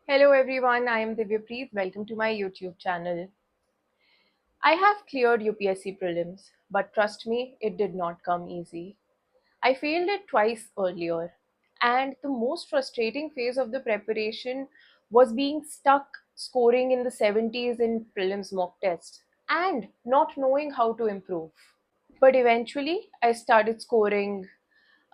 Hello everyone, I am Divyapreet. Welcome to my YouTube channel. I have cleared UPSC prelims, but trust me, it did not come easy. I failed it twice earlier, and the most frustrating phase of the preparation was being stuck scoring in the 70s in prelims mock tests and not knowing how to improve. But eventually, I started scoring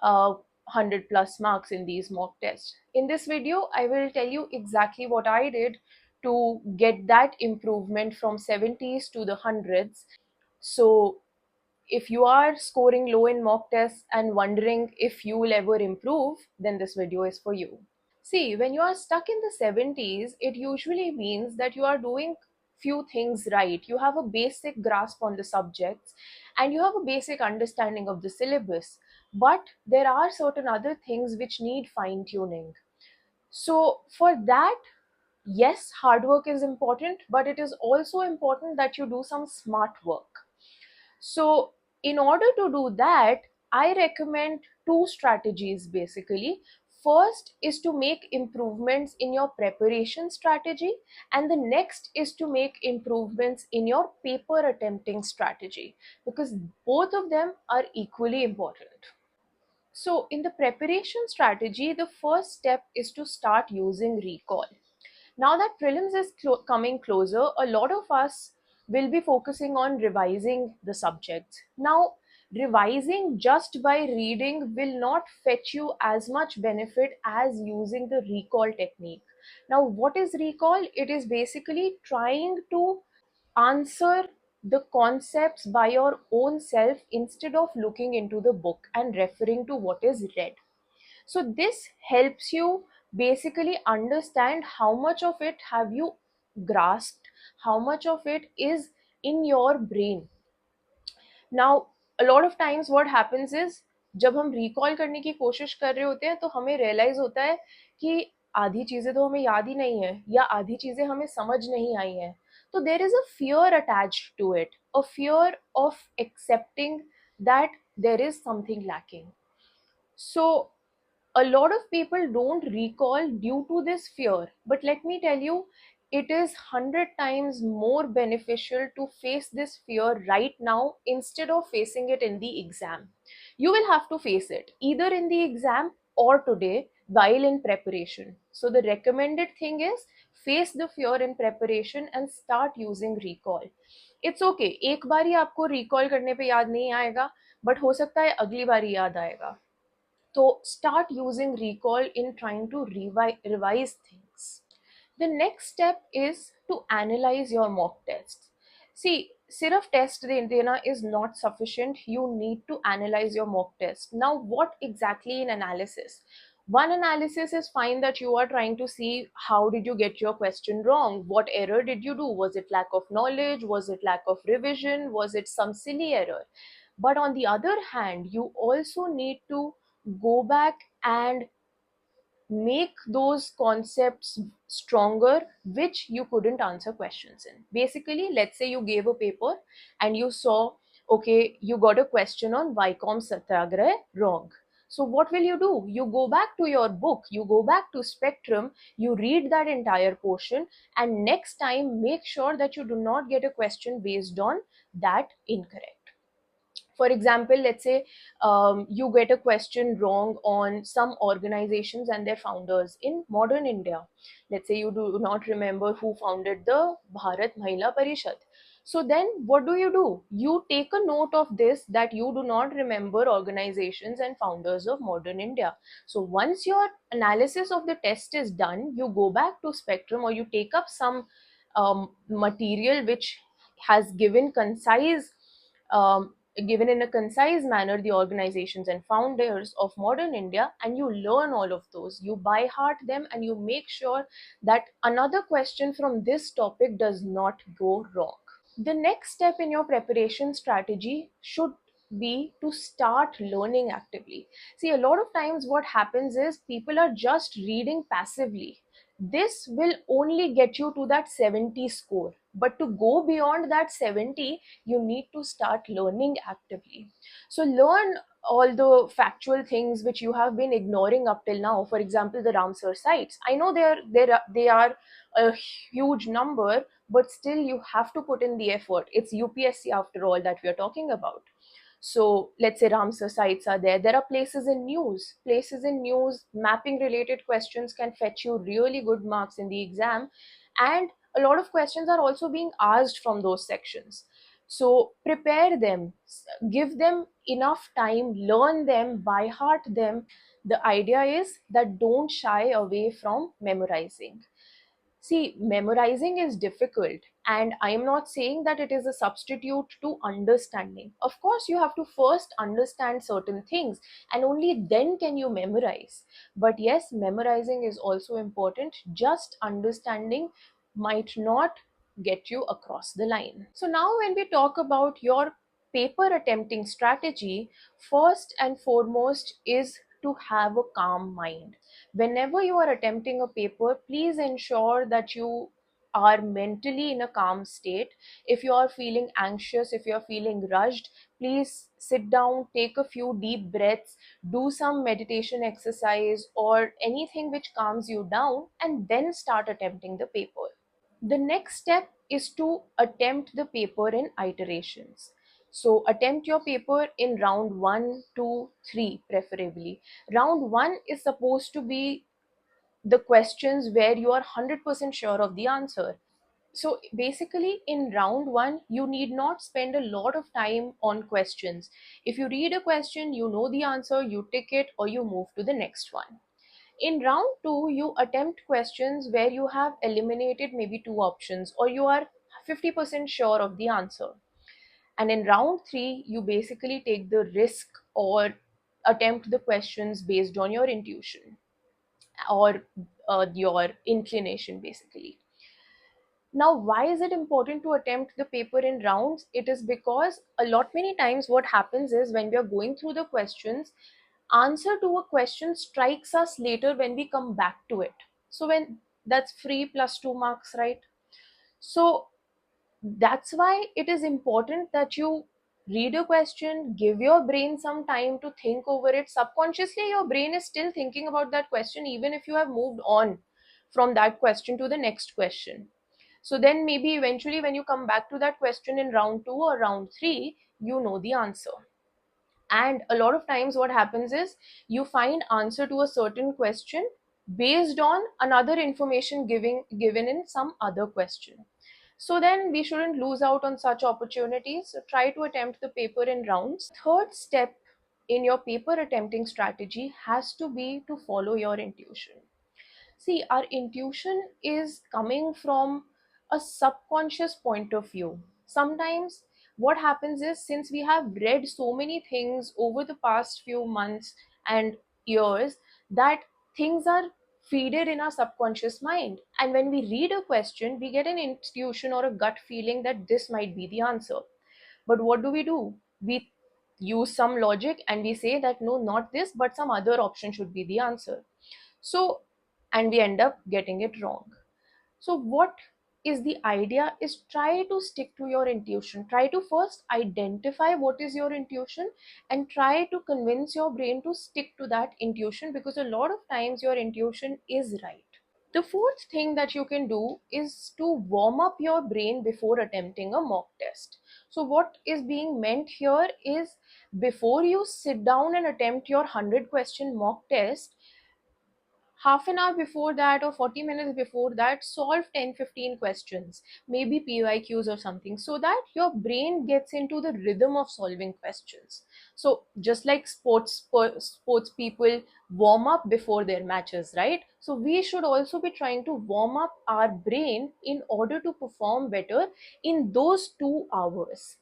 100 plus marks in these mock tests. In this video, I will tell you exactly what I did to get that improvement from 70s to the hundreds. So, if you are scoring low in mock tests and wondering if you will ever improve, then this video is for you. See, when you are stuck in the 70s, it usually means that you are doing few things right. You have a basic grasp on the subjects and you have a basic understanding of the syllabus. But there are certain other things which need fine tuning. So, for that, yes, hard work is important, but it is also important that you do some smart work. So, in order to do that, I recommend two strategies basically. First is to make improvements in your preparation strategy, and the next is to make improvements in your paper attempting strategy because both of them are equally important. So, in the preparation strategy, the first step is to start using recall. Now that prelims is coming closer, a lot of us will be focusing on revising the subjects. Now, revising just by reading will not fetch you as much benefit as using the recall technique. Now, what is recall? It is basically trying to answer the concepts by your own self instead of looking into the book and referring to what is read. So this helps you basically understand how much of it have you grasped, how much of it is in your brain. Now, a lot of times what happens is जब हम recall करने की कोशिश कर रहे होते हैं तो हमें रियलाइज होता है कि आधी चीजें तो हमें याद ही नहीं है या आधी चीजें हमें समझ नहीं आई हैं. तो there is a fear attached to it, a fear of accepting that there is something lacking. So a lot of people don't recall due to this fear, but let me tell you, it is 100 times more beneficial to face this fear right now instead of facing it in the exam. You will have to face it either in the exam or today while in preparation. So the recommended thing is face the fear in preparation and start using recall. It's okay, एक बार ही आपको recall करने पे याद नहीं आएगा, but हो सकता है अगली बार याद आएगा. So start using recall in trying to revise things. The next step is to analyze your mock tests. See, सिर्फ टेस्ट देना is not sufficient. You need to analyze your mock test. Now, what exactly in analysis? One analysis is fine, that you are trying to see how did you get your question wrong, what error did you do, was it lack of knowledge, was it lack of revision, was it some silly error. But on the other hand, you also need to go back and make those concepts stronger which you couldn't answer questions in. Basically, let's say you gave a paper and you saw, okay, you got a question on Vicom Satyagrah wrong. So what will you do? You go back to your book, you go back to Spectrum, you read that entire portion, and next time make sure that you do not get a question based on that incorrect. For example, let's say you get a question wrong on some organizations and their founders in modern India. Let's say you do not remember who founded the Bharat Mahila Parishad. So then what do? You take a note of this, that you do not remember organizations and founders of modern India. So once your analysis of the test is done, you go back to Spectrum or you take up some material which has given in a concise manner the organizations and founders of modern India, and you learn all of those, you by heart them, and you make sure that another question from this topic does not go wrong. The next step in your preparation strategy should be to start learning actively. See, a lot of times what happens is people are just reading passively. This will only get you to that 70 score. But to go beyond that 70, you need to start learning actively. So learn all the factual things which you have been ignoring up till now. For example, the Ramsar sites. I know they are a huge number, but still you have to put in the effort. It's UPSC after all that we are talking about. So let's say Ramsar sites are there. There are places in news. Places in news, mapping related questions can fetch you really good marks in the exam. And a lot of questions are also being asked from those sections. So prepare them, give them enough time, learn them, by heart them. The idea is that don't shy away from memorizing. See, memorizing is difficult, and I am not saying that it is a substitute to understanding. Of course, you have to first understand certain things, and only then can you memorize. But yes, memorizing is also important. Just understanding might not get you across the line. So, now when we talk about your paper attempting strategy, first and foremost is to have a calm mind. Whenever you are attempting a paper, please ensure that you are mentally in a calm state. If you are feeling anxious, if you are feeling rushed, please sit down, take a few deep breaths, do some meditation exercise or anything which calms you down, and then start attempting the paper. The next step is to attempt the paper in iterations. So attempt your paper in round 1, 2, 3 preferably. Round 1 is supposed to be the questions where you are 100% sure of the answer. So basically, in round 1, you need not spend a lot of time on questions. If you read a question, you know the answer, you tick it or you move to the next one. In round 2, you attempt questions where you have eliminated maybe two options or you are 50% sure of the answer. And in round 3, you basically take the risk or attempt the questions based on your intuition or your inclination basically. Now, why is it important to attempt the paper in rounds? It is because a lot many times what happens is when we are going through the questions, answer to a question strikes us later when we come back to it. So when that's free plus 2 marks, right? So that's why it is important that you read a question, give your brain some time to think over it. Subconsciously, your brain is still thinking about that question, even if you have moved on from that question to the next question. So then maybe eventually when you come back to that question in round 2 or round 3, you know the answer. And a lot of times what happens is you find answer to a certain question based on another information given in some other question. So then we shouldn't lose out on such opportunities. So try to attempt the paper in rounds. Third step in your paper attempting strategy has to be to follow your intuition. See, our intuition is coming from a subconscious point of view. Sometimes what happens is, since we have read so many things over the past few months and years, that things are feeded in our subconscious mind. And when we read a question, we get an intuition or a gut feeling that this might be the answer. But what do? We use some logic and we say that no, not this, but some other option should be the answer. So, and we end up getting it wrong. So what is the idea is, try to stick to your intuition. Try to first identify what is your intuition and try to convince your brain to stick to that intuition, because a lot of times your intuition is right. The fourth thing that you can do is to warm up your brain before attempting a mock test. So what is being meant here is, before you sit down and attempt your 100 question mock test, half an hour before that or 40 minutes before that, solve 10-15 questions, maybe PYQs or something, so that your brain gets into the rhythm of solving questions. So just like sports people warm up before their matches, right? So we should also be trying to warm up our brain in order to perform better in those 2 hours.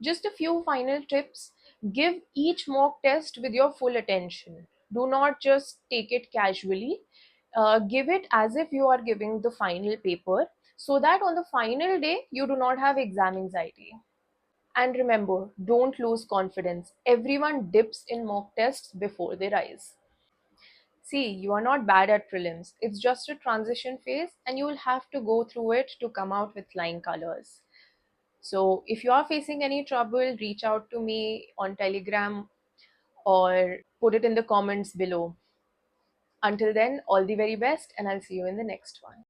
Just a few final tips. Give each mock test with your full attention. Do not just take it casually. Give it as if you are giving the final paper, so that on the final day you do not have exam anxiety. And remember, don't lose confidence. Everyone dips in mock tests before they rise. See, you are not bad at prelims. It's just a transition phase, and you will have to go through it to come out with flying colors. So if you are facing any trouble, reach out to me on Telegram or put it in the comments below. Until then, all the very best, and I'll see you in the next one.